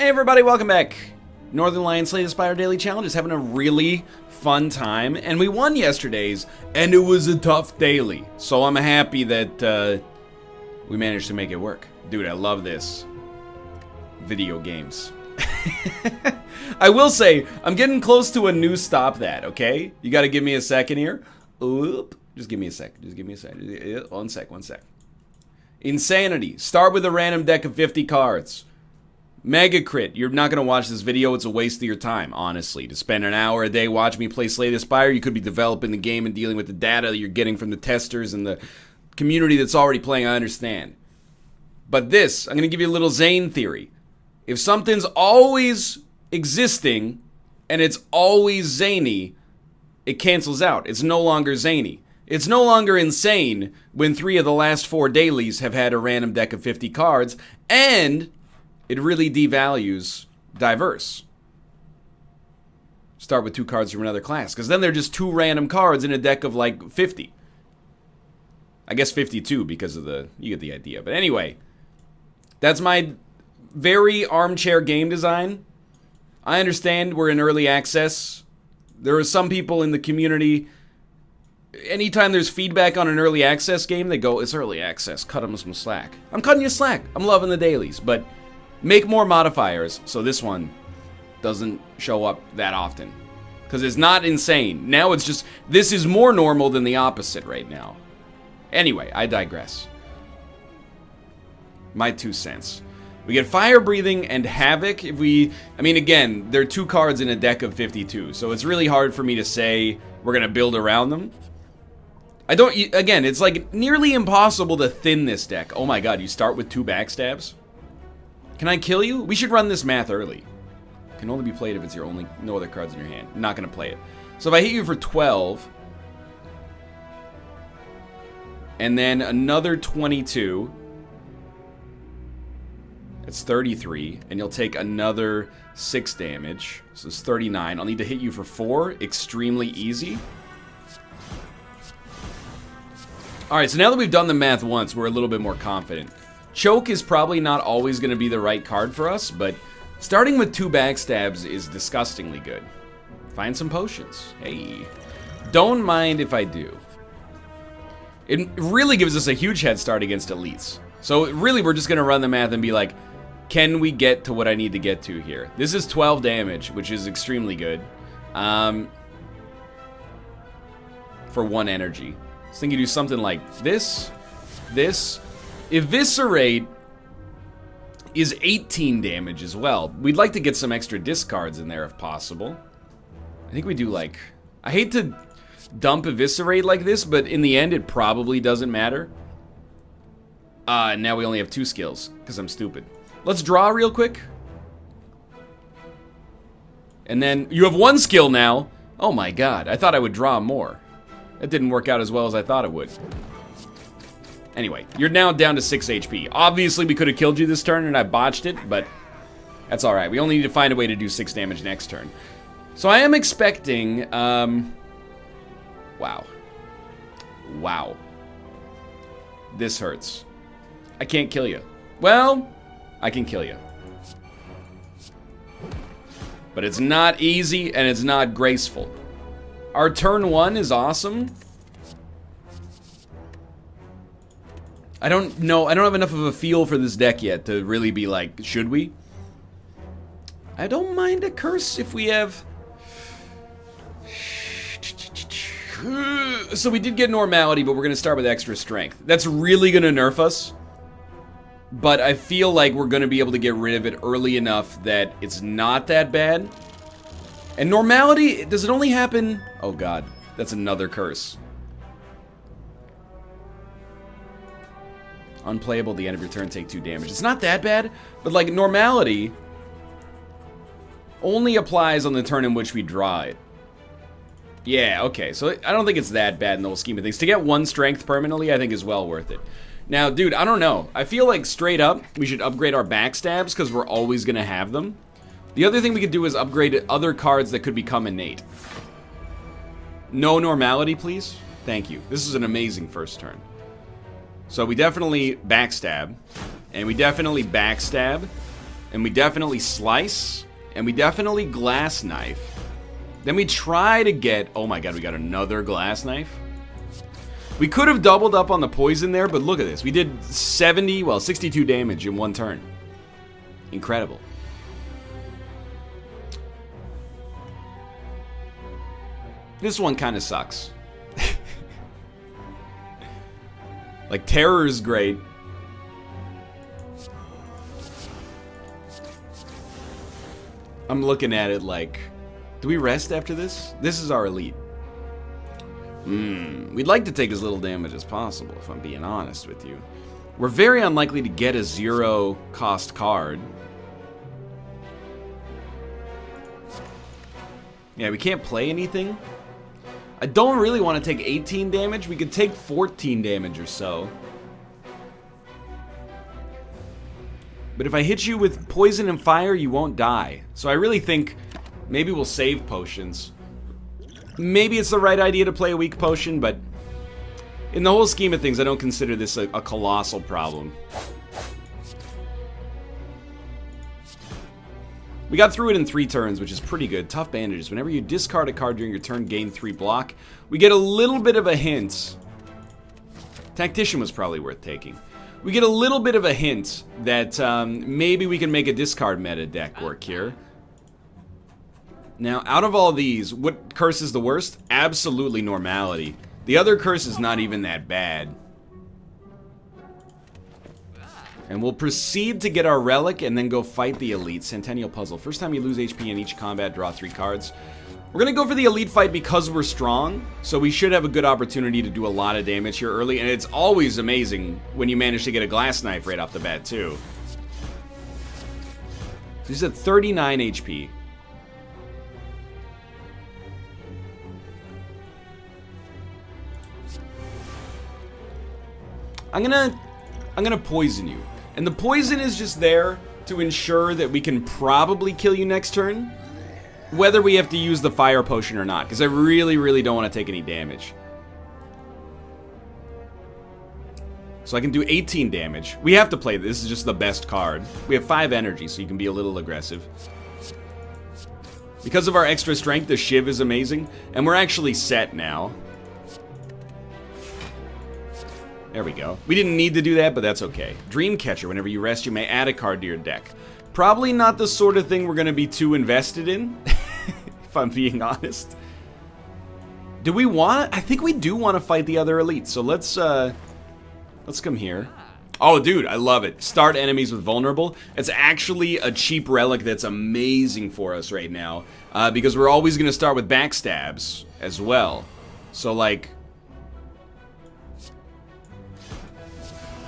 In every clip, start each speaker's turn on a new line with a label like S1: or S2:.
S1: Hey everybody, welcome back. Northernlion Slay the Spire Daily Challenge is having a really fun time, and we won yesterday's, and it was a tough daily. So I'm happy that we managed to make it work. Dude, I love this. Video games. I will say, I'm getting close to a new stop that, okay? You gotta give me a second here. Oop. Just give me a sec. Just give me a sec. One sec. Insanity. Start with a random deck of 50 cards. Mega crit. You're not going to watch this video. It's a waste of your time, honestly. To spend an hour a day watching me play Slay the Spire, you could be developing the game and dealing with the data that you're getting from the testers and the community that's already playing. I understand. But this, I'm going to give you a little Zane theory. If something's always existing and it's always zany, it cancels out. It's no longer zany. It's no longer insane when 3 of the last 4 dailies have had a random deck of 50 cards, and it really devalues diverse. Start with 2 cards from another class, because then they're just 2 random cards in a deck of like 50. I guess 52 because of the, you get the idea. But anyway, that's my very armchair game design. I understand we're in early access. There are some people in the community, anytime there's feedback on an early access game, they go, it's early access, cut them some slack. I'm cutting you slack. I'm loving the dailies, but make more modifiers so this one doesn't show up that often. Because it's not insane. Now it's just, this is more normal than the opposite right now. Anyway, I digress. My 2 cents. We get Fire Breathing and Havoc. If we, I mean, again, there are 2 cards in a deck of 52, so it's really hard for me to say we're going to build around them. I don't, again, it's like nearly impossible to thin this deck. Oh my god, you start with 2 backstabs? Can I kill you? We should run this math early. Can only be played if it's your only, no other cards in your hand. I'm not going to play it. So if I hit you for 12, and then another 22, it's 33, and you'll take another 6 damage. So it's 39. I'll need to hit you for 4. Extremely easy. Alright, so now that we've done the math once, we're a little bit more confident. Choke is probably not always going to be the right card for us, but starting with 2 backstabs is disgustingly good. Find some potions. Hey. Don't mind if I do. It really gives us a huge head start against elites. So really, we're just going to run the math and be like, can we get to what I need to get to here? This is 12 damage, which is extremely good. For 1 energy. I think you do something like this, this. Eviscerate is 18 damage as well. We'd like to get some extra discards in there if possible. I think we do like, I hate to dump Eviscerate like this, but in the end it probably doesn't matter. Now we only have 2 skills, because I'm stupid. Let's draw real quick. And then, you have 1 skill now. Oh my god, I thought I would draw more. That didn't work out as well as I thought it would. Anyway, you're now down to 6 HP. Obviously, we could have killed you this turn, and I botched it, but that's alright. We only need to find a way to do 6 damage next turn. So I am expecting, wow. Wow. This hurts. I can't kill you. Well, I can kill you. But it's not easy, and it's not graceful. Our turn 1 is awesome. I don't know. I don't have enough of a feel for this deck yet to really be like, should we? I don't mind a curse if we have... So we did get normality, but we're going to start with extra strength. That's really going to nerf us. But I feel like we're going to be able to get rid of it early enough that it's not that bad. And normality, does it only happen... Oh god, that's another curse. Unplayable, the end of your turn, take 2 damage. It's not that bad, but like normality only applies on the turn in which we draw it. Yeah, okay, so I don't think it's that bad in the whole scheme of things. To get 1 strength permanently, I think is well worth it. Now, dude, I don't know. I feel like straight up, we should upgrade our backstabs because we're always going to have them. The other thing we could do is upgrade other cards that could become innate. No normality, please. Thank you. This is an amazing first turn. So we definitely backstab. And we definitely backstab. And we definitely slice. And we definitely glass knife. Then we try to get... Oh my god, we got another glass knife. We could have doubled up on the poison there, but look at this. We did 62 damage in one turn. Incredible. This one kind of sucks. Like, terror is great. I'm looking at it like, do we rest after this? This is our elite. We'd like to take as little damage as possible, if I'm being honest with you. We're very unlikely to get a 0 cost card. Yeah, we can't play anything. I don't really want to take 18 damage. We could take 14 damage or so. But if I hit you with poison and fire, you won't die. So I really think maybe we'll save potions. Maybe it's the right idea to play a weak potion, but in the whole scheme of things, I don't consider this a colossal problem. We got through it in 3 turns, which is pretty good. Tough bandages. Whenever you discard a card during your turn, gain 3 block. We get a little bit of a hint. Tactician was probably worth taking. We get a little bit of a hint that maybe we can make a discard meta deck work here. Now, out of all these, what curse is the worst? Absolutely normality. The other curse is not even that bad. And we'll proceed to get our relic and then go fight the elite. Centennial Puzzle. First time you lose HP in each combat, draw 3 cards. We're going to go for the elite fight because we're strong, so we should have a good opportunity to do a lot of damage here early, and it's always amazing when you manage to get a glass knife right off the bat, too. He's at 39 HP. I'm gonna poison you. And the poison is just there to ensure that we can probably kill you next turn, whether we have to use the fire potion or not, because I really, really don't want to take any damage. So I can do 18 damage. We have to play this. This is just the best card. We have 5 energy, so you can be a little aggressive. Because of our extra strength, the Shiv is amazing, and we're actually set now. There we go. We didn't need to do that, but that's okay. Dreamcatcher. Whenever you rest, you may add a card to your deck. Probably not the sort of thing we're going to be too invested in, if I'm being honest. Do we want... I think we do want to fight the other elites, so let's come here. Oh, dude, I love it. Start enemies with vulnerable. It's actually a cheap relic that's amazing for us right now, because we're always going to start with backstabs as well. So, like...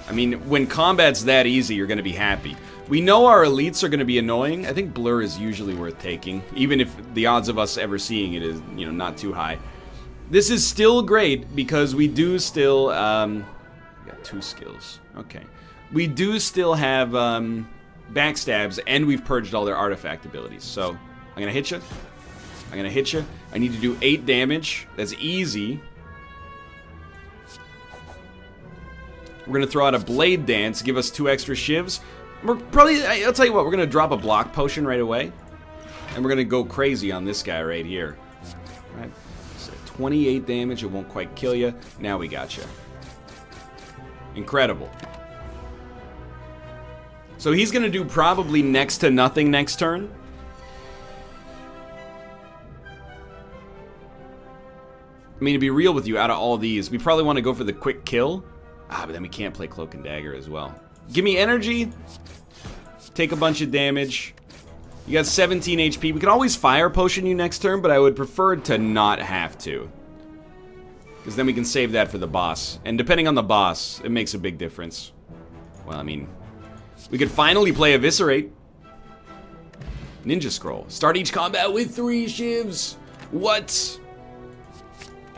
S1: I mean, when combat's that easy, you're going to be happy. We know our elites are going to be annoying. I think Blur is usually worth taking, even if the odds of us ever seeing it is, you know, not too high. This is still great because we do still, we got 2 skills. Okay. We do still have backstabs, and we've purged all their artifact abilities. So, I'm going to hit you. I'm going to hit you. I need to do 8 damage. That's easy. We're going to throw out a Blade Dance, give us 2 extra shivs. We're probably, I'll tell you what, we're going to drop a block potion right away. And we're going to go crazy on this guy right here. All right. So 28 damage, it won't quite kill you. Now we got you. Incredible. So he's going to do probably next to nothing next turn. I mean, to be real with you, out of all these, we probably want to go for the quick kill. But then we can't play Cloak and Dagger as well. Give me energy. Take a bunch of damage. You got 17 HP. We can always fire potion you next turn, but I would prefer to not have to. Because then we can save that for the boss. And depending on the boss, it makes a big difference. Well, I mean, we could finally play Eviscerate. Ninja Scroll. Start each combat with 3 shivs. What?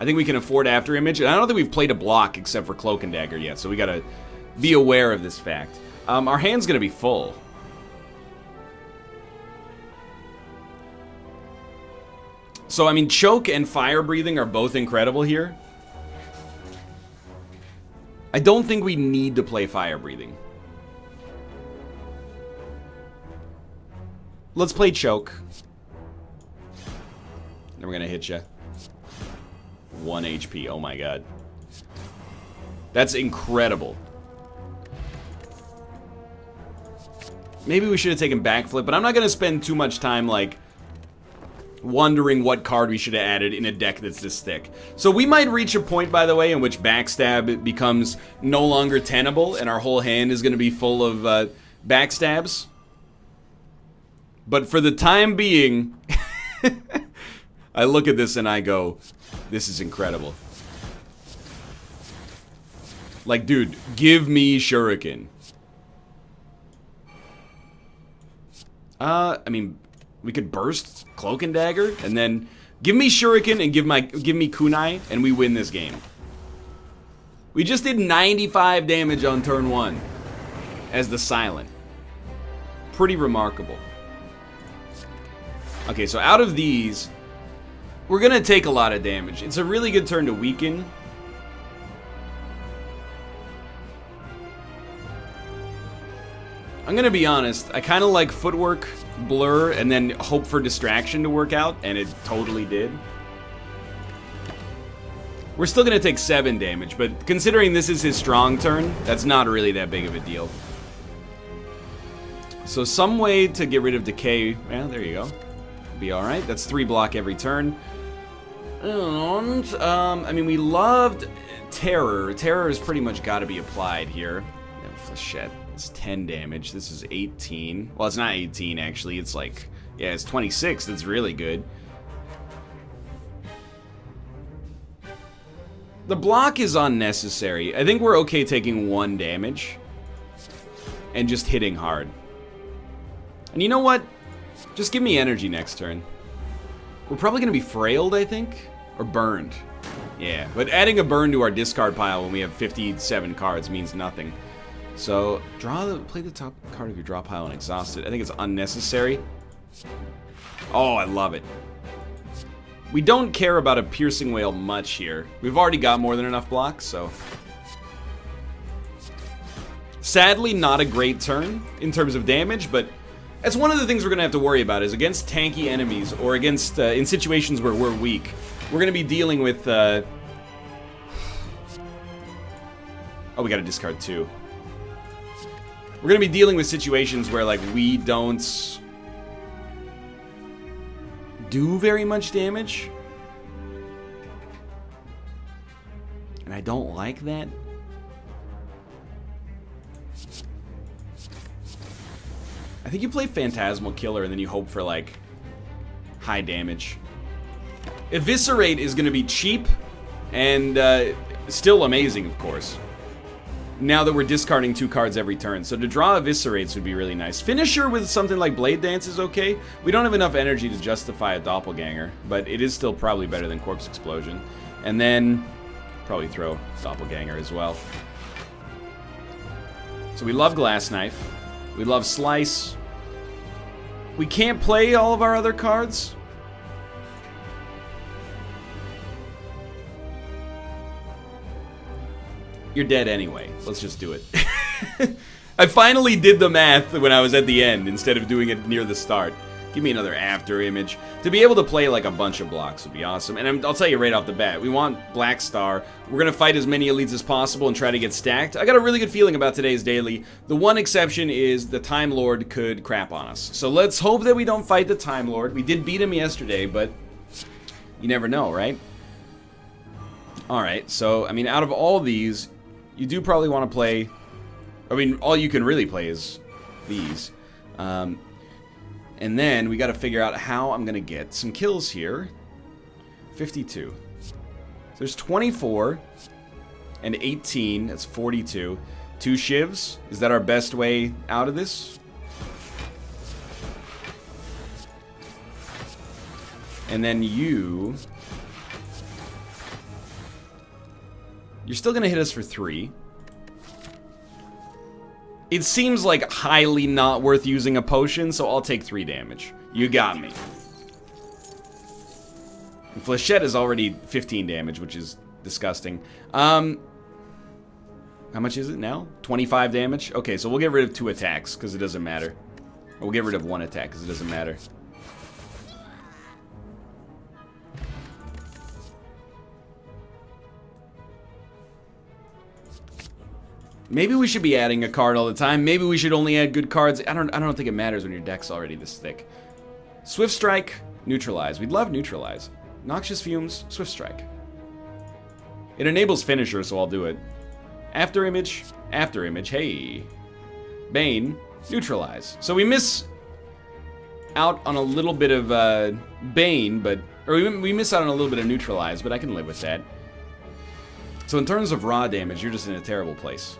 S1: I think we can afford After Image, and I don't think we've played a block except for Cloak and Dagger yet, so we gotta be aware of this fact. Our hand's gonna be full. So, I mean, Choke and Fire Breathing are both incredible here. I don't think we need to play Fire Breathing. let's play choke. Then we're gonna hit you. 1 HP. Oh my god. That's incredible. Maybe we should have taken backflip, but I'm not gonna spend too much time like wondering what card we should have added in a deck that's this thick. So we might reach a point, by the way, in which backstab becomes no longer tenable and our whole hand is gonna be full of backstabs. But for the time being, I look at this and I go, this is incredible. Like, dude, give me Shuriken. I mean, we could burst Cloak and Dagger, and then give me Shuriken and give me Kunai, and we win this game. We just did 95 damage on turn 1 as the Silent. Pretty remarkable. Okay, so out of these, we're gonna take a lot of damage. It's a really good turn to weaken. I'm gonna be honest, I kinda like footwork, blur, and then hope for distraction to work out, and it totally did. We're still gonna take 7 damage, but considering this is his strong turn, that's not really that big of a deal. So some way to get rid of decay, yeah, there you go. Be alright, that's 3 block every turn. And, I mean, we loved Terror. Terror has pretty much gotta be applied here. Flechette. It's 10 damage. This is 18. Well, it's not 18, actually. It's like, yeah, it's 26. That's really good. The block is unnecessary. I think we're okay taking 1 damage and just hitting hard. And you know what? Just give me energy next turn. We're probably going to be frailed, I think, or burned. Yeah, but adding a burn to our discard pile when we have 57 cards means nothing. So, play the top card of your draw pile and exhaust it. I think it's unnecessary. Oh, I love it. We don't care about a Piercing Wail much here. We've already got more than enough blocks, so. Sadly, not a great turn in terms of damage, but that's one of the things we're going to have to worry about is against tanky enemies or against, in situations where we're weak. We're going to be dealing with, oh, we got to discard 2. We're going to be dealing with situations where, like, we don't do very much damage. And I don't like that. I think you play Phantasmal Killer and then you hope for, like, high damage. Eviscerate is going to be cheap and still amazing, of course. Now that we're discarding 2 cards every turn. So to draw Eviscerates would be really nice. Finisher with something like Blade Dance is okay. We don't have enough energy to justify a Doppelganger, but it is still probably better than Corpse Explosion. And then probably throw Doppelganger as well. So we love Glass Knife. We love Slice. We can't play all of our other cards. You're dead anyway. Let's just do it. I finally did the math when I was at the end instead of doing it near the start. Give me another after image. To be able to play like a bunch of blocks would be awesome. And I'll tell you right off the bat, we want Black Star. We're going to fight as many elites as possible and try to get stacked. I got a really good feeling about today's daily. The one exception is the Time Lord could crap on us. So let's hope that we don't fight the Time Lord. We did beat him yesterday, but you never know, right? Alright, so, I mean, out of all these, you do probably want to play... I mean, all you can really play is these. And then we got to figure out how I'm going to get some kills here. 52. So there's 24 and 18. That's 42. 2 shivs. Is that our best way out of this? And then you're still going to hit us for 3. It seems like highly not worth using a potion, so I'll take 3 damage. You got me. And Flechette is already 15 damage, which is disgusting. How much is it now? 25 damage? Okay, so we'll get rid of 2 attacks, because it doesn't matter. We'll get rid of one attack because it doesn't matter. Maybe we should be adding a card all the time. Maybe we should only add good cards. I don't think it matters when your deck's already this thick. Swift Strike, Neutralize. We'd love Neutralize. Noxious Fumes, Swift Strike. It enables Finisher, so I'll do it. After Image, hey. Bane, Neutralize. So we miss out on a little bit of Bane, or we miss out on a little bit of Neutralize, but I can live with that. So in terms of raw damage, you're just in a terrible place.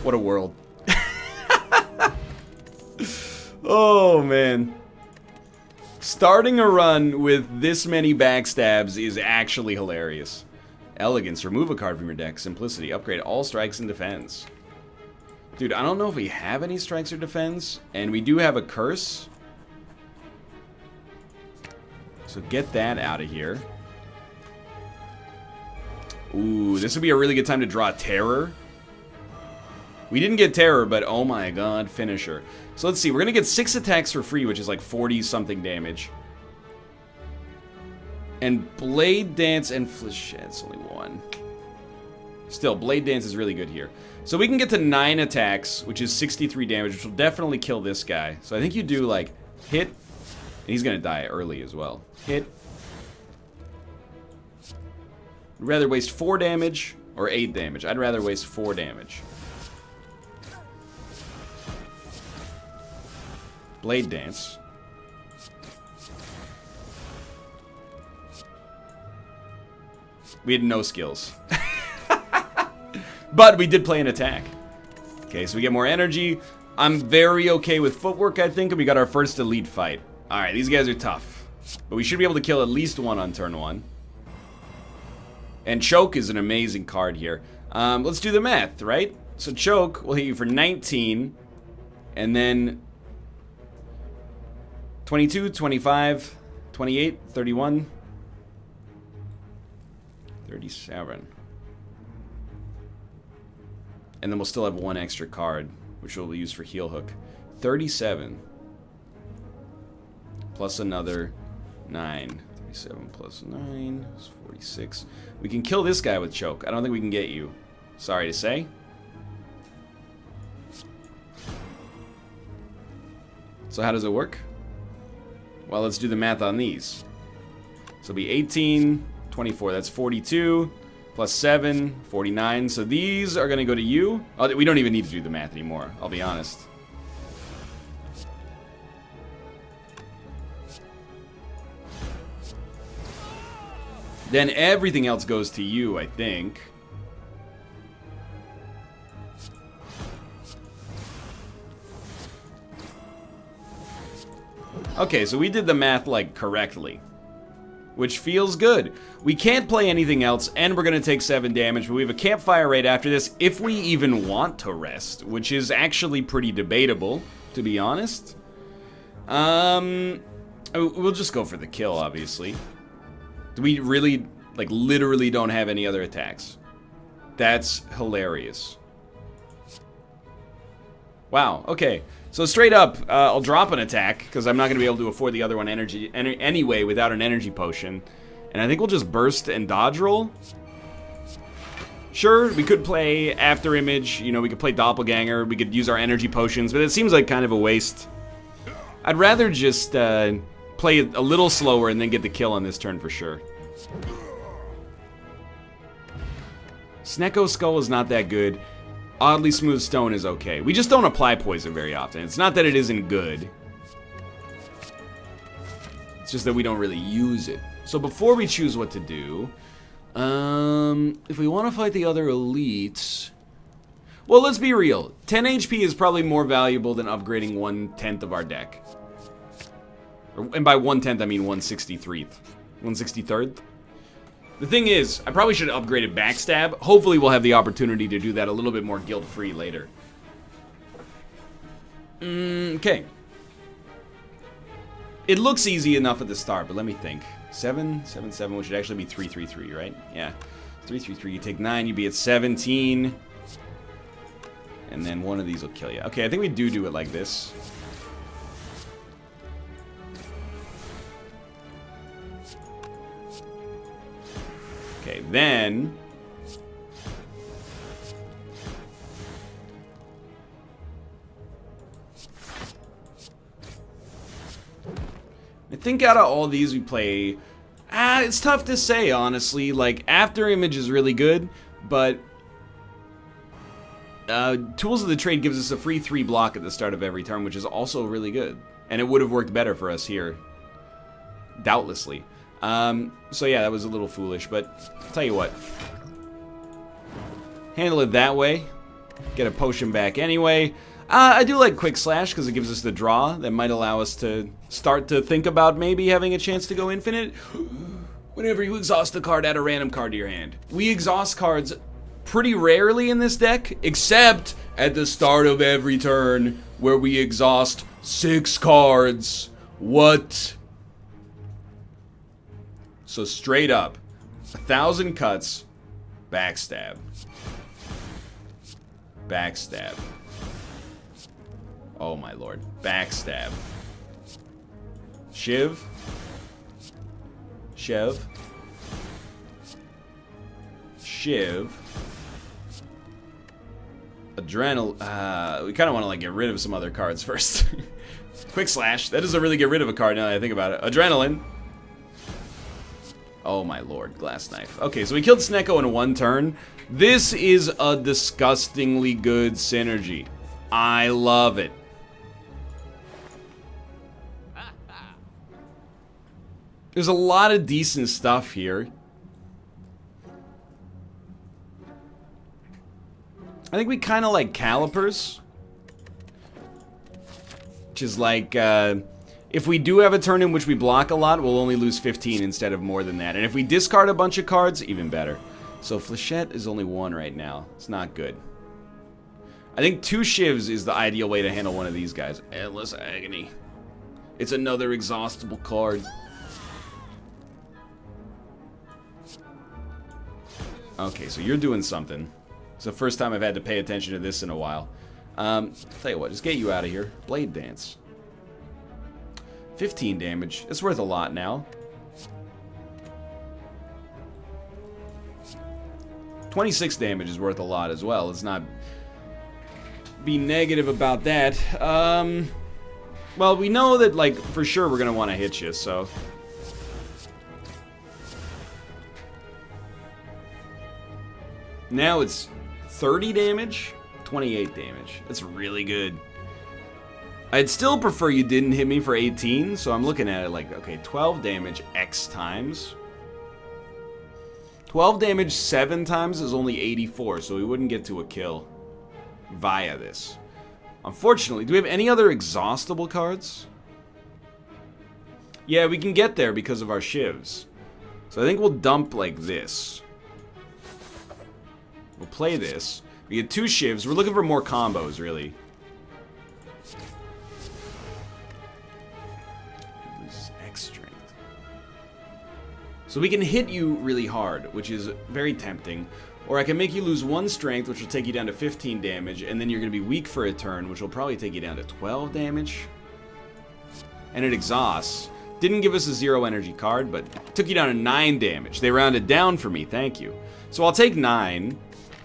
S1: What a world. Oh, man. Starting a run with this many backstabs is actually hilarious. Elegance. Remove a card from your deck. Simplicity. Upgrade all strikes and defense. Dude, I don't know if we have any strikes or defense. And we do have a curse. So get that out of here. Ooh, this would be a really good time to draw Terror. We didn't get Terror, but oh my god, Finisher. So let's see, we're gonna get 6 attacks for free, which is like 40-something damage. And Blade Dance and Flechettes, only 1. Still, Blade Dance is really good here. So we can get to 9 attacks, which is 63 damage, which will definitely kill this guy. So I think you do like, hit, and he's gonna die early as well. Hit. I'd rather waste 4 damage or 8 damage. I'd rather waste 4 damage. Blade Dance. We had no skills. But we did play an attack. Okay, so we get more energy. I'm very okay with footwork, I think, and we got our first elite fight. Alright, these guys are tough. But we should be able to kill at least one on turn 1. And Choke is an amazing card here. Let's do the math, right? So Choke will hit you for 19. And then 22, 25, 28, 31, 37. And then we'll still have 1 extra card, which we'll use for Heal Hook. 37. Plus another 9. 37 plus 9 is 46. We can kill this guy with Choke. I don't think we can get you. Sorry to say. So how does it work? Well, let's do the math on these. So it'll be 18, 24, that's 42, plus 7, 49. So these are going to go to you. Oh, we don't even need to do the math anymore, I'll be honest. Then everything else goes to you, I think. Okay, so we did the math, like, correctly. Which feels good. We can't play anything else, and we're gonna take 7 damage, but we have a campfire right after this, if we even want to rest, which is actually pretty debatable, to be honest. We'll just go for the kill, obviously. Do we really, like, literally don't have any other attacks? That's hilarious. Wow, okay. So straight up, I'll drop an attack, because I'm not going to be able to afford the other one anyway without an energy potion. And I think we'll just burst and dodge roll. Sure, we could play After Image, you know, we could play Doppelganger, we could use our energy potions, but it seems like kind of a waste. I'd rather just play it a little slower and then get the kill on this turn for sure. Snecko Skull is not that good. Oddly Smooth Stone is okay. We just don't apply poison very often. It's not that it isn't good. It's just that we don't really use it. So before we choose what to do, if we want to fight the other elites... Well, let's be real. 10 HP is probably more valuable than upgrading 1/10 of our deck. And by 1/10, I mean 1/63. 1/63rd? The thing is, I probably should have upgraded Backstab. Hopefully we'll have the opportunity to do that a little bit more guilt-free later. Okay. It looks easy enough at the start, but let me think. 7, 7, 7, which should actually be 3, 3, 3, right? Yeah. 3, 3, 3. You take 9, you'd be at 17. And then one of these will kill you. Okay, I think we do it like this. Okay, then... I think out of all these we play... it's tough to say, honestly. Like, After Image is really good, but... Tools of the Trade gives us a free 3 block at the start of every turn, which is also really good. And it would have worked better for us here. Doubtlessly. So yeah, that was a little foolish, but I'll tell you what. Handle it that way. Get a potion back anyway. I do like Quick Slash because it gives us the draw that might allow us to start to think about maybe having a chance to go infinite. Whenever you exhaust a card, add a random card to your hand. We exhaust cards pretty rarely in this deck, except at the start of every turn where we exhaust 6 cards. What? So straight up, 1,000 cuts, backstab. Backstab. Oh my lord. Backstab. Shiv. Shiv. Shiv. Adrenal. We kind of want to like get rid of some other cards first. Quick Slash. That doesn't really get rid of a card now that I think about it. Adrenaline. Oh my lord. Glass Knife. Okay, so we killed Snecko in 1 turn. This is a disgustingly good synergy. I love it. There's a lot of decent stuff here. I think we kind of like Calipers. Which is like, if we do have a turn in which we block a lot, we'll only lose 15 instead of more than that. And if we discard a bunch of cards, even better. So Flechette is only 1 right now. It's not good. I think 2 Shivs is the ideal way to handle one of these guys. Endless Agony. It's another exhaustible card. Okay, so you're doing something. It's the first time I've had to pay attention to this in a while. Tell you what, just get you out of here. Blade Dance. 15 damage. It's worth a lot now. 26 damage is worth a lot as well. Let's not be negative about that. Well, we know that, like, for sure we're going to want to hit you, so... Now it's 30 damage, 28 damage. That's really good. I'd still prefer you didn't hit me for 18, so I'm looking at it like, okay, 12 damage X times. 12 damage 7 times is only 84, so we wouldn't get to a kill via this. Unfortunately, do we have any other exhaustible cards? Yeah, we can get there because of our Shivs. So I think we'll dump like this. We'll play this. We get 2 Shivs. We're looking for more combos, really. Loses X strength. So we can hit you really hard, which is very tempting. Or I can make you lose 1 strength, which will take you down to 15 damage, and then you're going to be weak for a turn, which will probably take you down to 12 damage. And it exhausts. Didn't give us a 0 energy card, but took you down to 9 damage. They rounded down for me, thank you. So I'll take 9.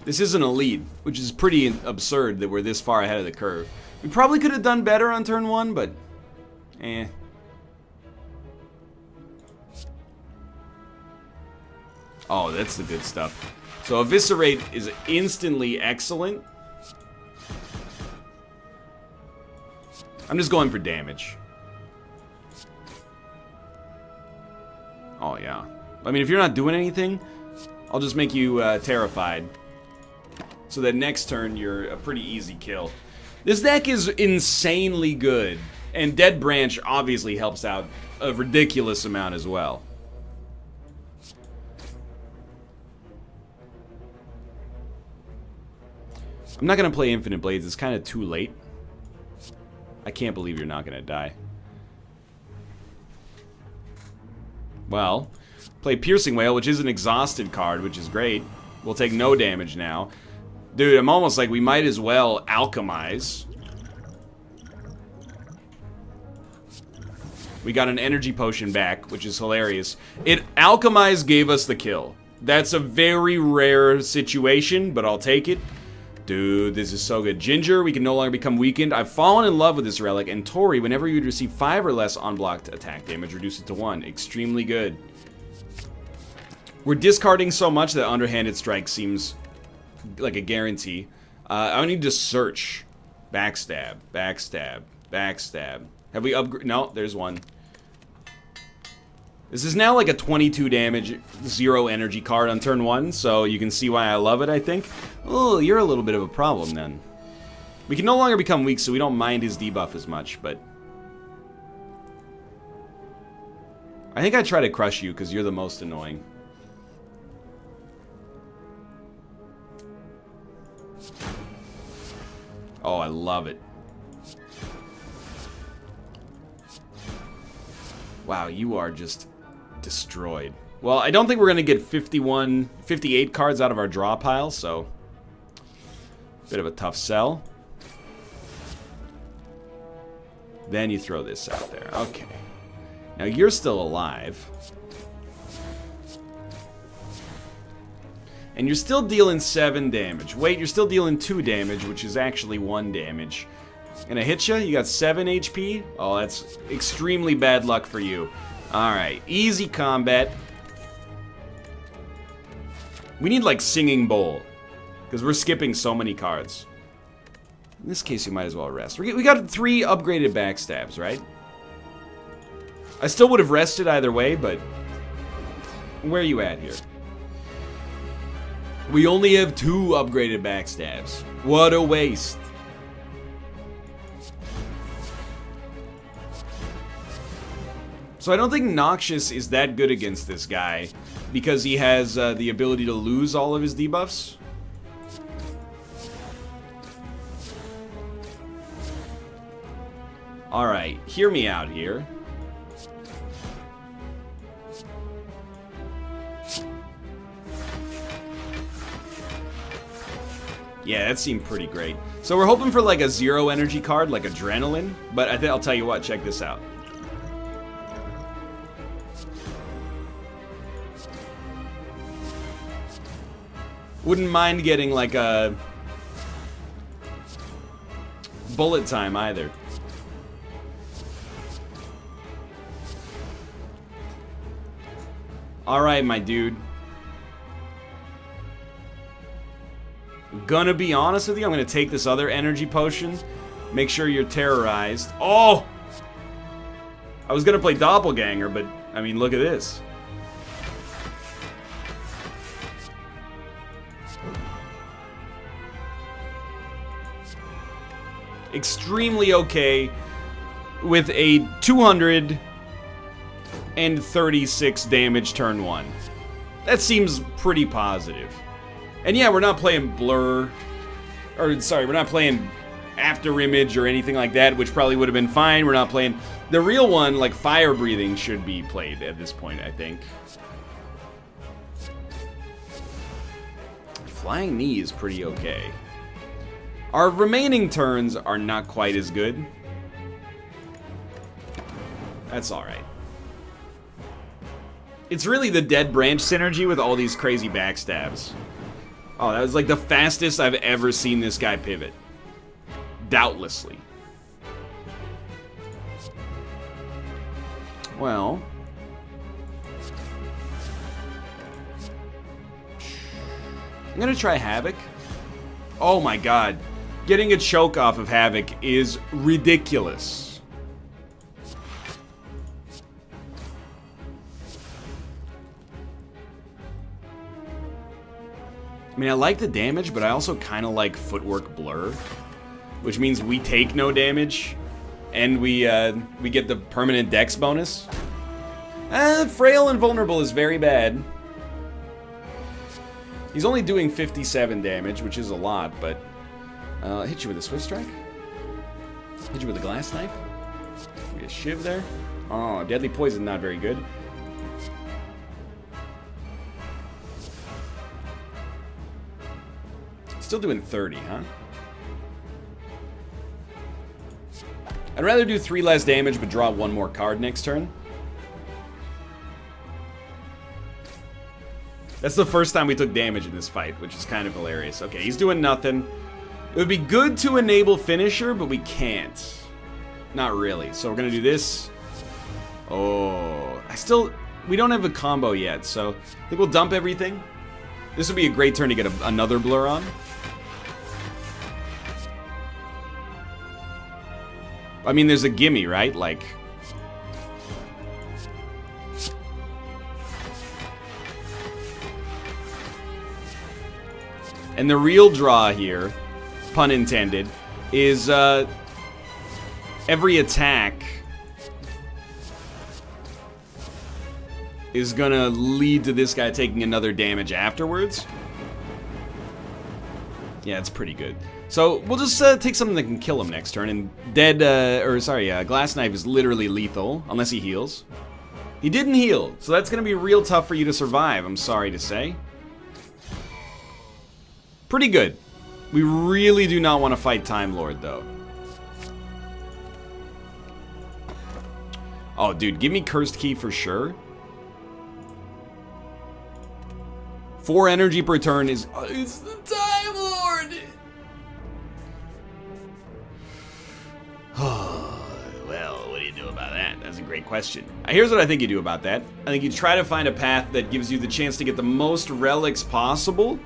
S1: This is an elite, which is pretty absurd that we're this far ahead of the curve. We probably could have done better on turn 1, but... eh. Oh, that's the good stuff. So Eviscerate is instantly excellent. I'm just going for damage. Oh, yeah. I mean, if you're not doing anything, I'll just make you terrified. So that next turn, you're a pretty easy kill. This deck is insanely good. And Dead Branch obviously helps out a ridiculous amount as well. I'm not going to play Infinite Blades. It's kind of too late. I can't believe you're not going to die. Well, play Piercing Wail, which is an exhausted card, which is great. We'll take no damage now. Dude, I'm almost like we might as well alchemize. We got an energy potion back, which is hilarious. Alchemize gave us the kill. That's a very rare situation, but I'll take it. Dude, this is so good. Ginger, we can no longer become weakened. I've fallen in love with this relic. And Tori, whenever you would receive 5 or less unblocked attack damage, reduce it to 1. Extremely good. We're discarding so much that Underhanded Strike seems like a guarantee. I need to search. Backstab, backstab, backstab. Have we upgraded? No, there's one. This is now like a 22 damage, 0 energy card on turn 1, so you can see why I love it, I think. Oh, you're a little bit of a problem then. We can no longer become weak, so we don't mind his debuff as much, but... I think I try to crush you, because you're the most annoying. Oh, I love it. Wow, you are just destroyed. Well, I don't think we're going to get 58 cards out of our draw pile, so... Bit of a tough sell. Then you throw this out there. Okay. Now you're still alive. And you're still dealing 7 damage. Wait, you're still dealing 2 damage, which is actually 1 damage. And I hit you? You got 7 HP? Oh, that's extremely bad luck for you. Alright, easy combat. We need, like, Singing Bowl. Because we're skipping so many cards. In this case, you might as well rest. We got 3 upgraded backstabs, right? I still would have rested either way, but... Where are you at here? We only have 2 upgraded backstabs. What a waste. So I don't think Noxious is that good against this guy because he has the ability to lose all of his debuffs. Alright, hear me out here. Yeah, that seemed pretty great. So we're hoping for like a 0 energy card, like Adrenaline, but I'll tell you what, check this out. Wouldn't mind getting like a bullet time either. Alright, my dude. Gonna be honest with you, I'm gonna take this other energy potion. Make sure you're terrorized. Oh! I was gonna play Doppelganger, but, I mean, look at this. Extremely okay with a 236 damage turn 1. That seems pretty positive. And yeah, we're not playing Blur, or sorry, we're not playing After Image or anything like that, which probably would have been fine. We're not playing the real one, like Fire Breathing should be played at this point, I think. Flying Knee is pretty okay. Our remaining turns are not quite as good. That's alright. It's really the Dead Branch synergy with all these crazy backstabs. Oh, that was like the fastest I've ever seen this guy pivot. Doubtlessly. Well. I'm gonna try Havoc. Oh my god. Getting a choke off of Havoc is ridiculous. I mean, I like the damage, but I also kind of like Footwork Blur, which means we take no damage, and we get the permanent dex bonus. Frail and Vulnerable is very bad. He's only doing 57 damage, which is a lot, but hit you with a Swift Strike. Hit you with a Glass Knife. Maybe a Shiv there. Oh, Deadly Poison, not very good. Still doing 30, huh? I'd rather do 3 less damage but draw 1 more card next turn. That's the first time we took damage in this fight, which is kind of hilarious. Okay, he's doing nothing. It would be good to enable finisher, but we can't. Not really. So we're gonna do this. Oh, we don't have a combo yet, so I think we'll dump everything. This would be a great turn to get another blur on. I mean, there's a gimme, right? Like... And the real draw here, pun intended, is every attack is gonna lead to this guy taking another damage afterwards. Yeah, it's pretty good. So we'll just take something that can kill him next turn. And Glass Knife is literally lethal, unless he heals. He didn't heal, so that's gonna be real tough for you to survive, I'm sorry to say. Pretty good. We really do not want to fight Time Lord, though. Oh, dude, give me Cursed Key for sure. 4 energy per turn is... it's the Time Lord! Well, what do you do about that? That's a great question. Here's what I think you do about that. I think you try to find a path that gives you the chance to get the most relics possible.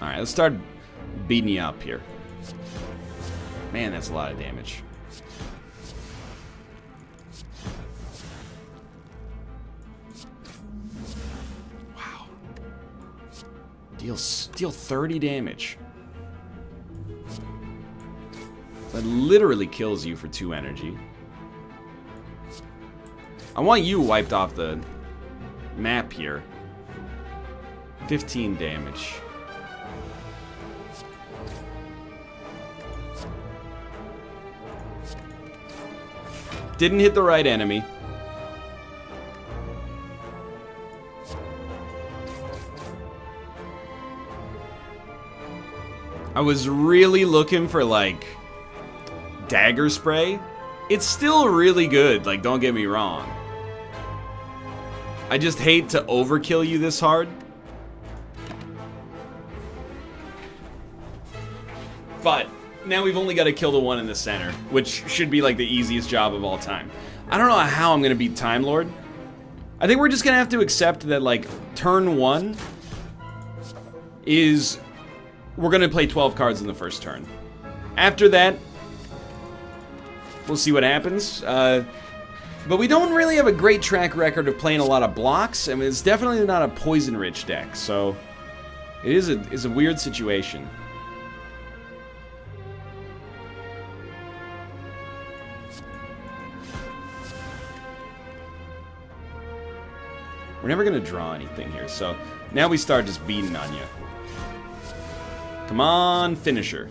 S1: Alright, let's start beating you up here. Man, that's a lot of damage. Wow. Deal 30 damage. That literally kills you for 2 energy. I want you wiped off the map here. 15 damage. Didn't hit the right enemy. I was really looking for, like, dagger spray. It's still really good, like, don't get me wrong. I just hate to overkill you this hard. But now we've only got to kill the one in the center, which should be like the easiest job of all time. I don't know how I'm going to beat Time Lord. I think we're just going to have to accept that, like, turn 1 is... we're going to play 12 cards in the first turn. After that, we'll see what happens. But we don't really have a great track record of playing a lot of blocks. I mean, it's definitely not a poison-rich deck, so it is a weird situation. We're never going to draw anything here, so now we start just beating on you. Come on, finisher.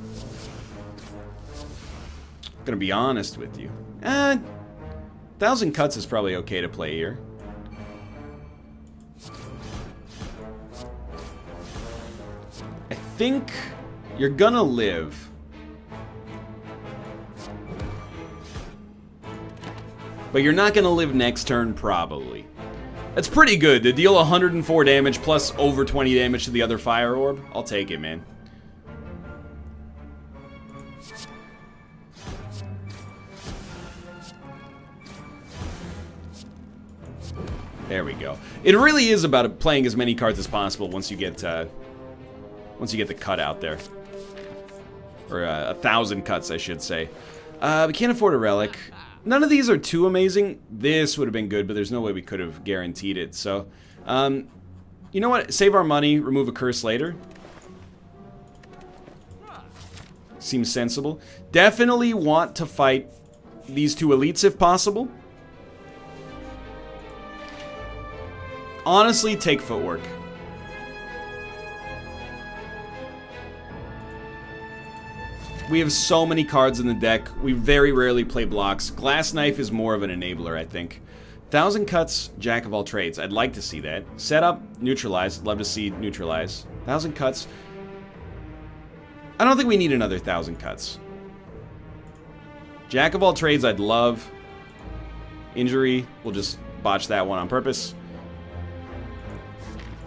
S1: I'm going to be honest with you. 1,000 cuts is probably okay to play here. I think you're going to live. But you're not going to live next turn, probably. That's pretty good. To deal 104 damage plus over 20 damage to the other fire orb. I'll take it, man. There we go. It really is about playing as many cards as possible once you get the cut out there. Or 1,000 cuts, I should say. We can't afford a relic. None of these are too amazing. This would have been good, but there's no way we could have guaranteed it. So, you know what? Save our money, remove a curse later. Seems sensible. Definitely want to fight these 2 elites if possible. Honestly, take footwork. We have so many cards in the deck. We very rarely play blocks. Glass Knife is more of an enabler, I think. 1,000 cuts, jack of all trades. I'd like to see that. Setup, neutralize. Love to see neutralize. 1,000 cuts. I don't think we need another 1,000 cuts. Jack of all trades, I'd love. Injury, we'll just botch that one on purpose.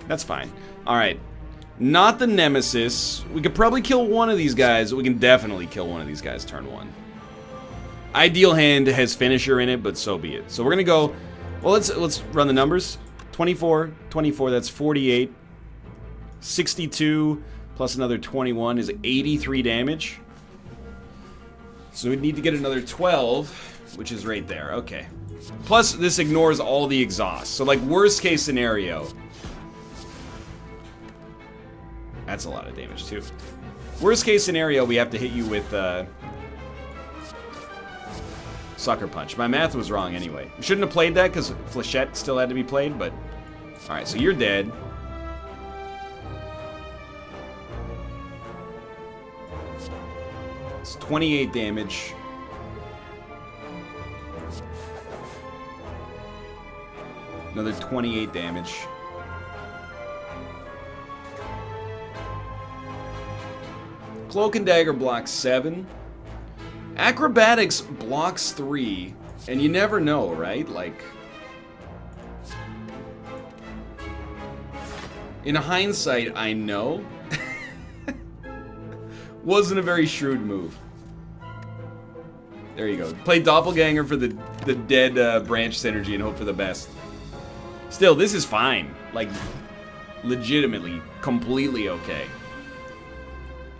S1: That's fine. Alright. Not the Nemesis. We could probably kill one of these guys. We can definitely kill one of these guys turn 1. Ideal hand has finisher in it, but so be it. So we're gonna go. Well, let's run the numbers. 24, 24. That's 48. 62 plus another 21 is 83 damage. So we'd need to get another 12, which is right there. Okay. Plus, this ignores all the exhaust. So, like, worst case scenario. That's a lot of damage, too. Worst case scenario, we have to hit you with Sucker Punch. My math was wrong anyway. We shouldn't have played that because Flechette still had to be played, but... Alright, so you're dead. It's 28 damage. Another 28 damage. Cloak and Dagger blocks 7. Acrobatics blocks 3. And you never know, right? Like... In hindsight, I know. Wasn't a very shrewd move. There you go. Play Doppelganger for the dead branch synergy and hope for the best. Still, this is fine. Like, legitimately, completely okay.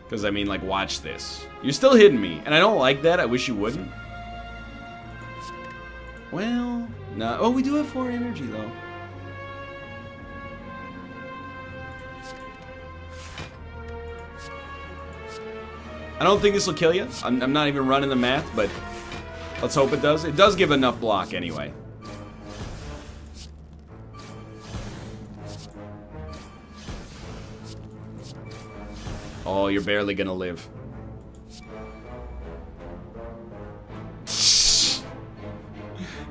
S1: Because, I mean, like, watch this. You're still hitting me, and I don't like that. I wish you wouldn't. Well, no. Oh, we do have 4 energy, though. I don't think this will kill you. I'm not even running the math, but let's hope it does. It does give enough block anyway. Oh, you're barely gonna live.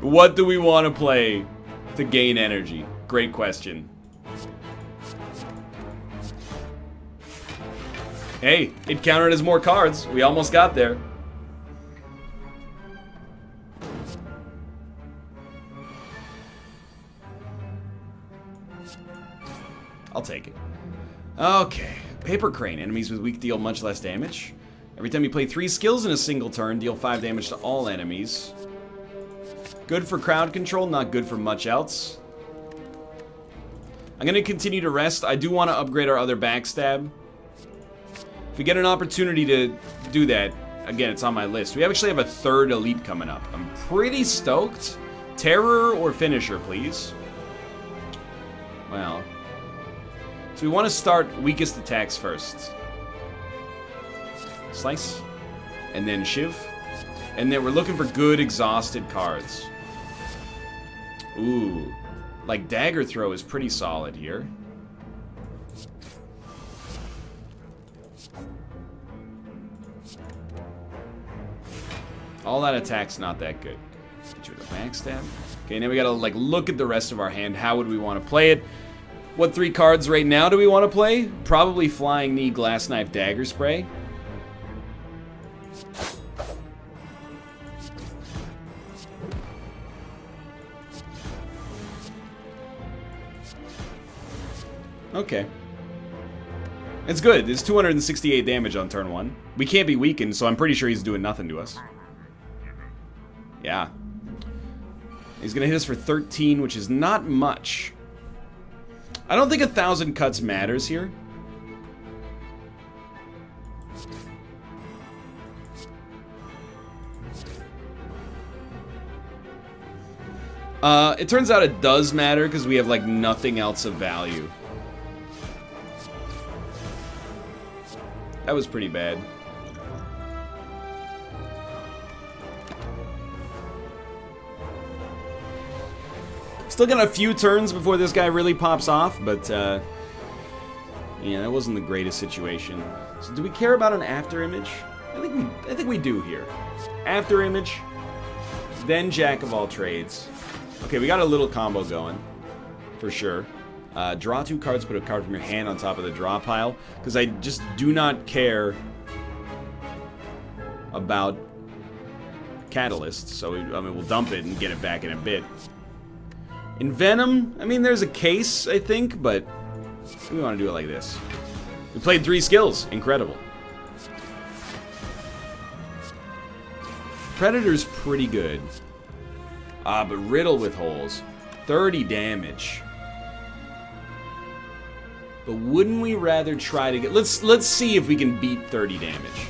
S1: What do we want to play to gain energy? Great question. Hey, it counted as more cards. We almost got there. I'll take it. Okay. Paper Crane. Enemies with weak deal much less damage. Every time you play 3 skills in a single turn, deal 5 damage to all enemies. Good for crowd control, not good for much else. I'm going to continue to rest. I do want to upgrade our other backstab. If we get an opportunity to do that, again, it's on my list. We actually have a 3rd elite coming up. I'm pretty stoked. Terror or finisher, please. Well. So we want to start weakest attacks first. Slice. And then Shiv. And then we're looking for good exhausted cards. Ooh. Like Dagger Throw is pretty solid here. All that attack's not that good. Get you with a backstab. Okay, now we gotta like look at the rest of our hand. How would we want to play it? What 3 cards right now do we want to play? Probably Flying Knee, Glass Knife, Dagger Spray. Okay. It's good. It's 268 damage on turn 1. We can't be weakened, so I'm pretty sure he's doing nothing to us. Yeah. He's gonna hit us for 13, which is not much. I don't think 1,000 cuts matters here. It turns out it does matter because we have like nothing else of value. That was pretty bad. Still got a few turns before this guy really pops off, but yeah, that wasn't the greatest situation. So do we care about an after image? I think we do here. After image, then Jack of all trades. Okay, we got a little combo going. For sure. Draw 2 cards, put a card from your hand on top of the draw pile. Because I just do not care about catalysts. So, I mean, we'll dump it and get it back in a bit. In Venom, I mean, there's a case, I think, but we want to do it like this. We played 3 skills. Incredible. Predator's pretty good. But Riddle with holes. 30 damage. But wouldn't we rather try to get... Let's see if we can beat 30 damage.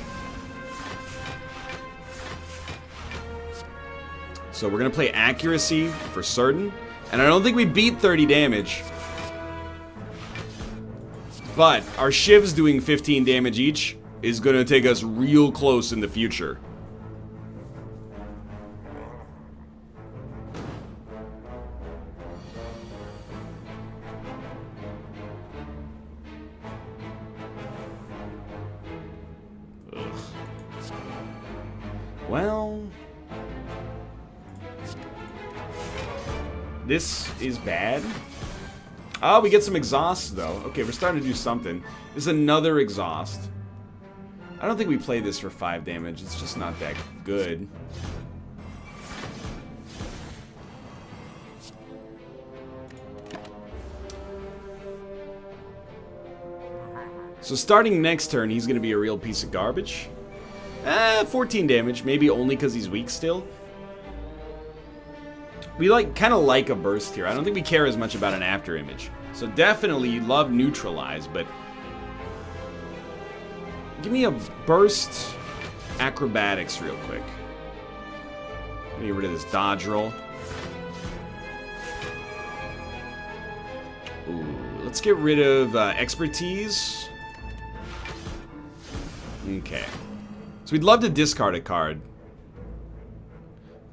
S1: So we're going to play accuracy for certain. And I don't think we beat 30 damage. But our shivs doing 15 damage each is going to take us real close in the future. Ugh. Well... This is bad. Oh, we get some exhausts, though. Okay, we're starting to do something. This is another exhaust. I don't think we play this for 5 damage. It's just not that good. So starting next turn, he's going to be a real piece of garbage. 14 damage. Maybe only because he's weak still. We kind of like a burst here. I don't think we care as much about an after image. So definitely love neutralize, but give me a burst acrobatics real quick. Get rid of this dodge roll. Ooh, let's get rid of expertise. Okay. So we'd love to discard a card.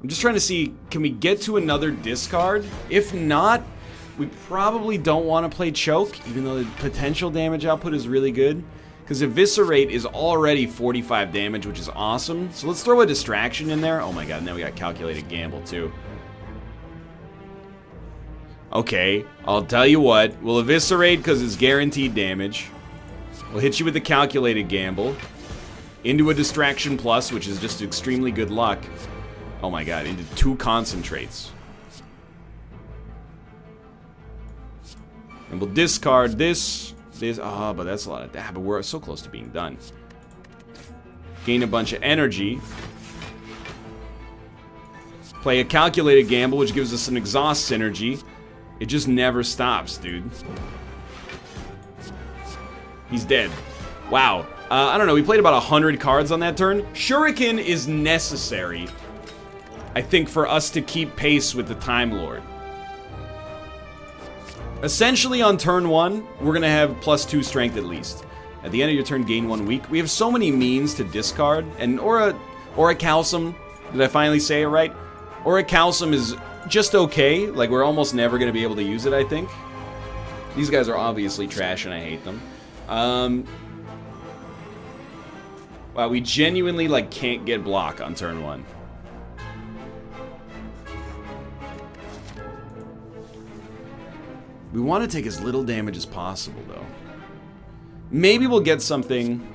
S1: I'm just trying to see, can we get to another discard? If not, we probably don't want to play choke, even though the potential damage output is really good. Because eviscerate is already 45 damage, which is awesome. So let's throw a distraction in there. Oh my god, now we got calculated gamble too. Okay, I'll tell you what. We'll eviscerate because it's guaranteed damage. We'll hit you with the calculated gamble. Into a distraction plus, which is just extremely good luck. Oh my god, into 2 concentrates. And we'll discard this. But that's a lot of that. But we're so close to being done. Gain a bunch of energy. Play a calculated gamble, which gives us an exhaust synergy. It just never stops, dude. He's dead. Wow. I don't know, we played about 100 cards on that turn. Shuriken is necessary, I think, for us to keep pace with the Time Lord. Essentially, on turn 1, we're going to have +2 strength at least. At the end of your turn, gain 1 weak. We have so many means to discard. And Orichalcum, did I finally say it right? Orichalcum is just okay. Like, we're almost never going to be able to use it, I think. These guys are obviously trash and I hate them. Wow, we genuinely, can't get block on turn 1. We want to take as little damage as possible, though. Maybe we'll get something.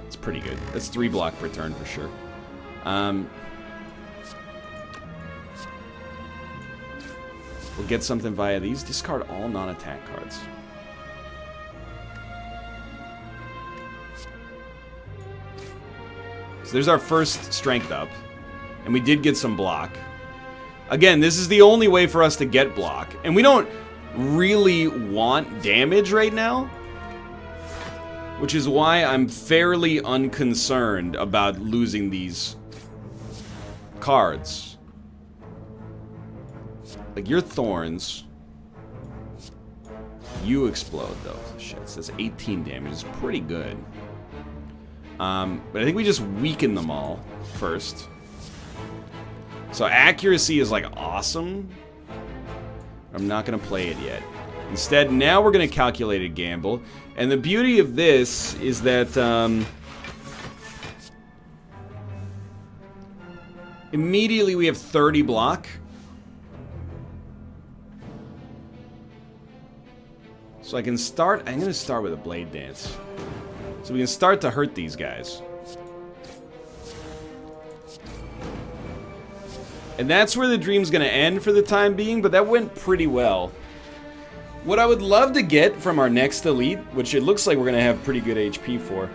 S1: It's pretty good. That's 3 block per turn for sure. We'll get something via these. Discard all non-attack cards. So there's our first strength up. And we did get some block. Again, this is the only way for us to get block. And we don't really want damage right now. Which is why I'm fairly unconcerned about losing these cards. Like, your thorns. You explode, though. Flechettes. That's 18 damage. It's pretty good. But I think we just weaken them all first. So accuracy is, awesome. I'm not going to play it yet. Instead, now we're going to calculate a gamble. And the beauty of this is that, Immediately we have 30 block. So I can start, I'm gonna start with a Blade Dance. So we can start to hurt these guys. And that's where the dream's gonna end for the time being, but that went pretty well. What I would love to get from our next elite, which it looks like we're gonna have pretty good HP for.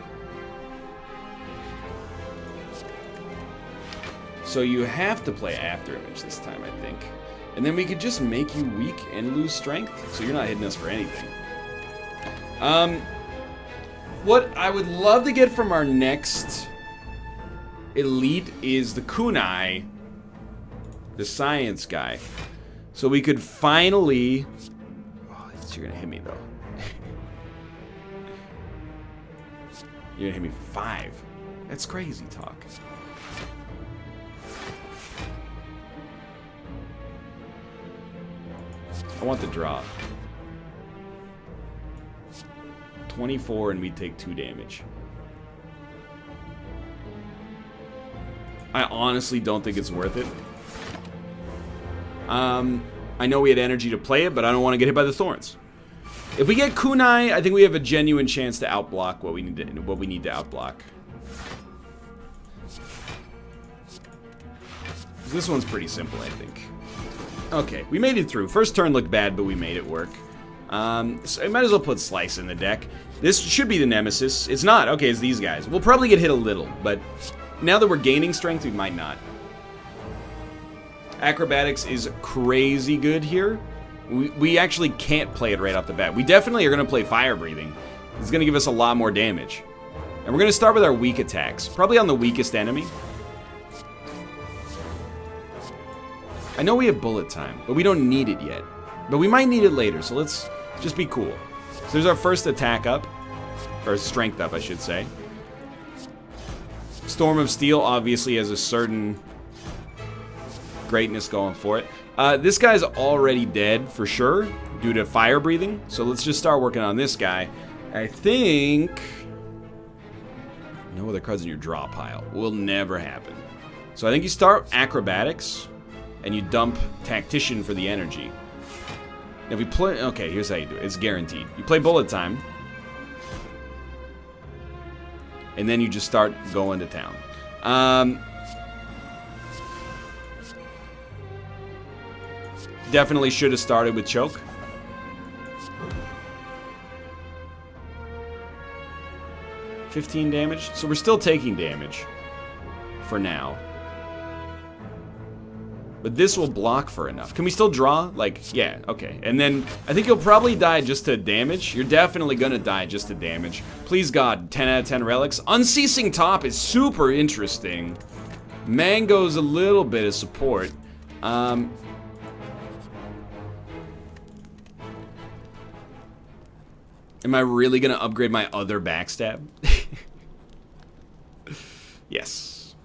S1: So you have to play After Image this time, I think. And then we could just make you weak and lose strength, so you're not hitting us for anything. What I would love to get from our next elite is the kunai, the science guy. So we could finally... Oh, you're gonna hit me, though. You're gonna hit me for 5. That's crazy talk. I want the drop. 24 and we take 2 damage. I honestly don't think it's worth it. I know we had energy to play it, but I don't want to get hit by the thorns. If we get kunai, I think we have a genuine chance to outblock what we need to outblock. This one's pretty simple, I think. Okay, we made it through. First turn looked bad, but we made it work. So I might as well put Slice in the deck. This should be the Nemesis. It's not. Okay, it's these guys. We'll probably get hit a little, but now that we're gaining strength, we might not. Acrobatics is crazy good here. We actually can't play it right off the bat. We definitely are going to play Fire Breathing. It's going to give us a lot more damage. And we're going to start with our weak attacks. Probably on the weakest enemy. I know we have bullet time, but we don't need it yet. But we might need it later, so let's just be cool. So there's our first attack up. Or strength up, I should say. Storm of Steel obviously has a certain greatness going for it. This guy's already dead for sure due to fire breathing. So let's just start working on this guy. I think... No other cards in your draw pile. Will never happen. So I think you start Acrobatics and you dump Tactician for the energy. If we play... Okay, here's how you do it. It's guaranteed. You play Bullet Time. And then you just start going to town. Definitely should have started with Choke. $15 damage. So we're still taking damage. For now. But this will block for enough. Can we still draw? Like, yeah, okay. And then, I think you'll probably die just to damage. You're definitely gonna die just to damage. Please God, 10 out of 10 relics. Unceasing Top is super interesting. Mango's a little bit of support. Am I really gonna upgrade my other backstab? Yes.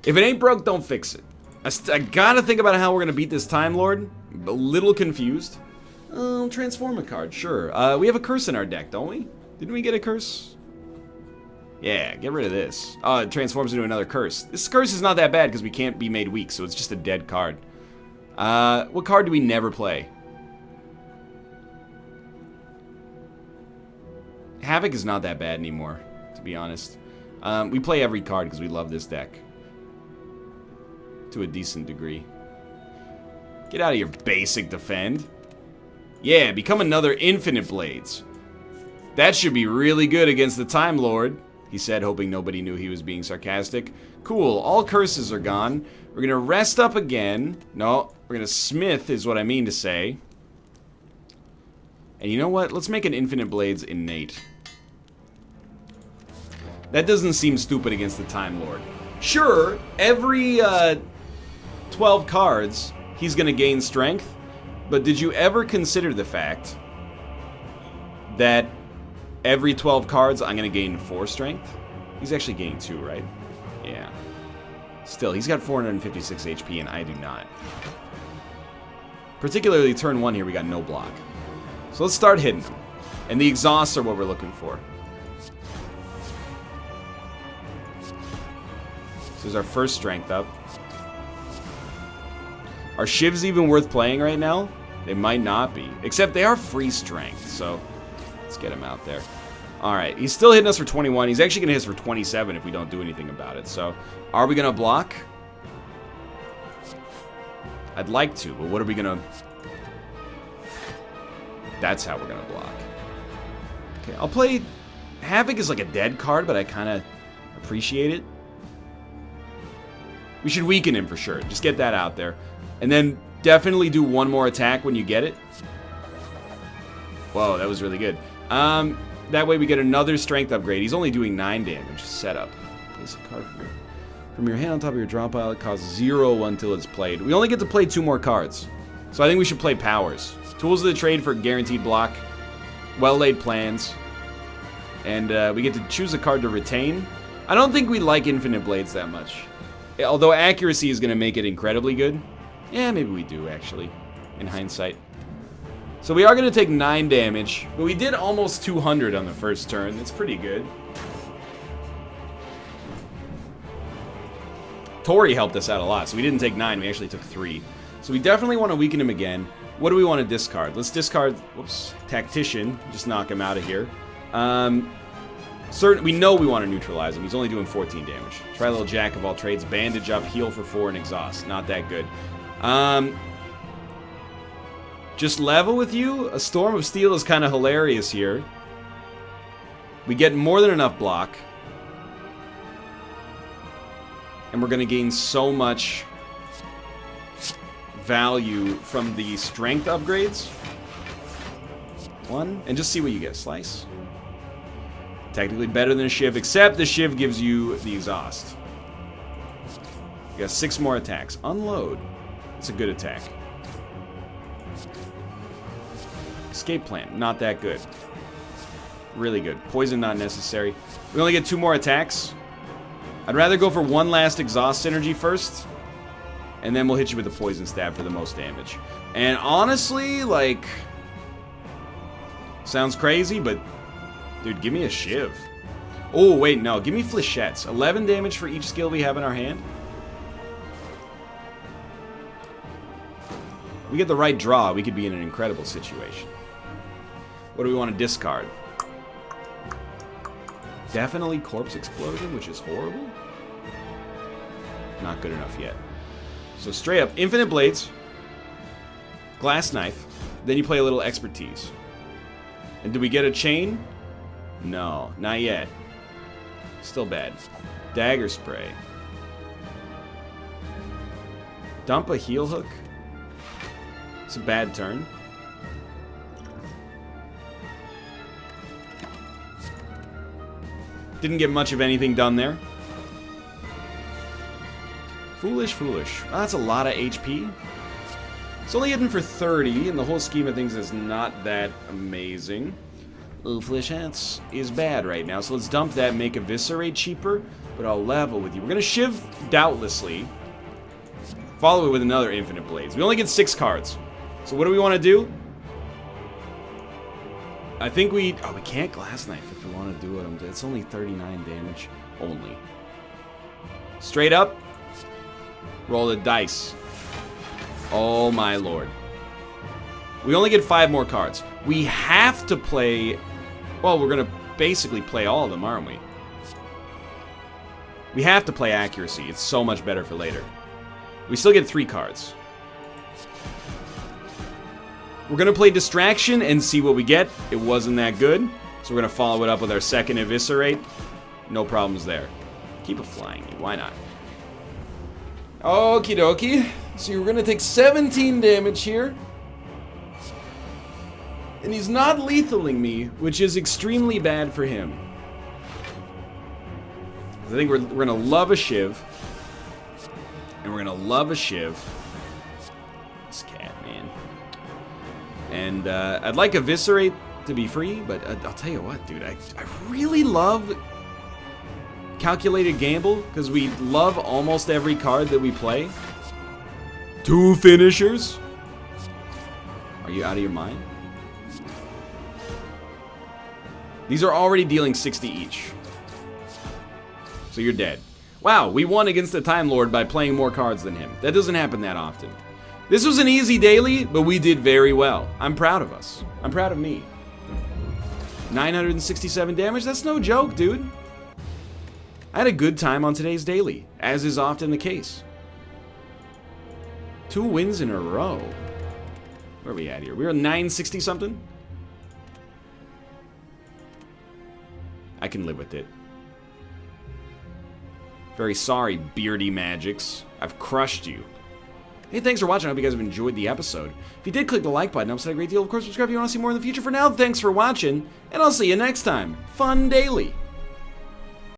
S1: If it ain't broke, don't fix it. I gotta think about how we're gonna beat this Time Lord. A little confused. Transform a card, sure. We have a curse in our deck, don't we? Didn't we get a curse? Yeah, get rid of this. Oh, it transforms into another curse. This curse is not that bad because we can't be made weak, so it's just a dead card. What card do we never play? Havoc is not that bad anymore, to be honest. We play every card because we love this deck. To a decent degree. Get out of your basic defend. Yeah, become another Infinite Blades. That should be really good against the Time Lord, he said, hoping nobody knew he was being sarcastic. Cool, all curses are gone. We're gonna rest up again. No, we're gonna Smith is what I mean to say. And you know what? Let's make an Infinite Blades innate. That doesn't seem stupid against the Time Lord. Sure, every 12 cards, he's gonna gain strength. But did you ever consider the fact that every 12 cards, I'm gonna gain 4 strength? He's actually gaining 2, right? Yeah. Still, he's got 456 HP and I do not. Particularly turn 1 here, we got no block. So let's start hitting them. And the exhausts are what we're looking for. So there's our first strength up. Are shivs even worth playing right now? They might not be. Except they are free strength, so let's get him out there. Alright, he's still hitting us for 21. He's actually going to hit us for 27 if we don't do anything about it. So, are we going to block? I'd like to, but what are we going to... That's how we're going to block. Okay, I'll play... Havoc is like a dead card, but I kind of appreciate it. We should weaken him for sure. Just get that out there. And then definitely do one more attack when you get it. Whoa, that was really good. That way we get another strength upgrade. He's only doing 9 damage. Setup. Place a card from your hand on top of your draw pile. It costs 0 until it's played. We only get to play 2 more cards. So I think we should play powers. Tools of the trade for guaranteed block. Well-laid plans. And we get to choose a card to retain. I don't think we like Infinite Blades that much. Although accuracy is going to make it incredibly good. Yeah, maybe we do, actually, in hindsight. So we are going to take 9 damage, but we did almost 200 on the first turn. That's pretty good. Tori helped us out a lot, so we didn't take 9, we actually took 3. So we definitely want to weaken him again. What do we want to discard? Let's discard, whoops, Tactician, just knock him out of here. We know we want to neutralize him. He's only doing 14 damage. Try a little Jack of all trades. Bandage up, heal for 4, and exhaust. Not that good. Just level with you. A Storm of Steel is kind of hilarious here. We get more than enough block. And we're going to gain so much value from the strength upgrades. 1. And just see what you get. Slice. Technically better than a Shiv, except the Shiv gives you the exhaust. You got 6 more attacks. Unload. It's a good attack. Escape plan. Not that good. Really good. Poison not necessary. We only get 2 more attacks. I'd rather go for 1 last exhaust synergy first. And then we'll hit you with the poison stab for the most damage. And honestly, like... Sounds crazy, but... Dude, give me a Shiv. Oh, wait, no. Give me Flechettes. 11 damage for each skill we have in our hand. We get the right draw, we could be in an incredible situation. What do we want to discard? Definitely Corpse Explosion, which is horrible. Not good enough yet. So straight up, Infinite Blades, Glass Knife, then you play a little Expertise. And do we get a Chain? No, not yet. Still bad. Dagger Spray. Dump a Heel Hook. It's a bad turn. Didn't get much of anything done there. Foolish, foolish. Oh, that's a lot of HP. It's only hitting for 30, in the whole scheme of things, is not that amazing. Ooh, Flechettes is bad right now, so let's dump that, make Eviscerate cheaper, but I'll level with you. We're gonna Shiv Doubtlessly. Follow it with another Infinite Blades. We only get 6 cards. So what do we want to do? I think we... Oh, we can't Glass Knife if we want to do it. It's only 39 damage. Only. Straight up. Roll the dice. Oh my lord. We only get 5 more cards. We have to play... Well, we're going to basically play all of them, aren't we? We have to play Accuracy. It's so much better for later. We still get 3 cards. We're going to play Distraction and see what we get. It wasn't that good. So we're going to follow it up with our second Eviscerate. No problems there. Keep it flying. Why not? Okie dokie. So we're going to take 17 damage here. And he's not lethaling me, which is extremely bad for him. I think we're going to love a Shiv. And we're going to love a Shiv. This cat, man. And I'd like Eviscerate to be free, but I'll tell you what, dude. I really love Calculated Gamble, because we love almost every card that we play. 2 finishers? Are you out of your mind? These are already dealing 60 each. So you're dead. Wow, we won against the Time Lord by playing more cards than him. That doesn't happen that often. This was an easy daily, but we did very well. I'm proud of us. I'm proud of me. 967 damage? That's no joke, dude. I had a good time on today's daily, as is often the case. 2 wins in a row. Where are we at here? We're 960 something? I can live with it. Very sorry, Beardy Magics. I've crushed you. Hey, thanks for watching. I hope you guys have enjoyed the episode. If you did, click the like button. It helps out a great deal. Of course, subscribe if you want to see more in the future. For now, thanks for watching, and I'll see you next time. Fun daily.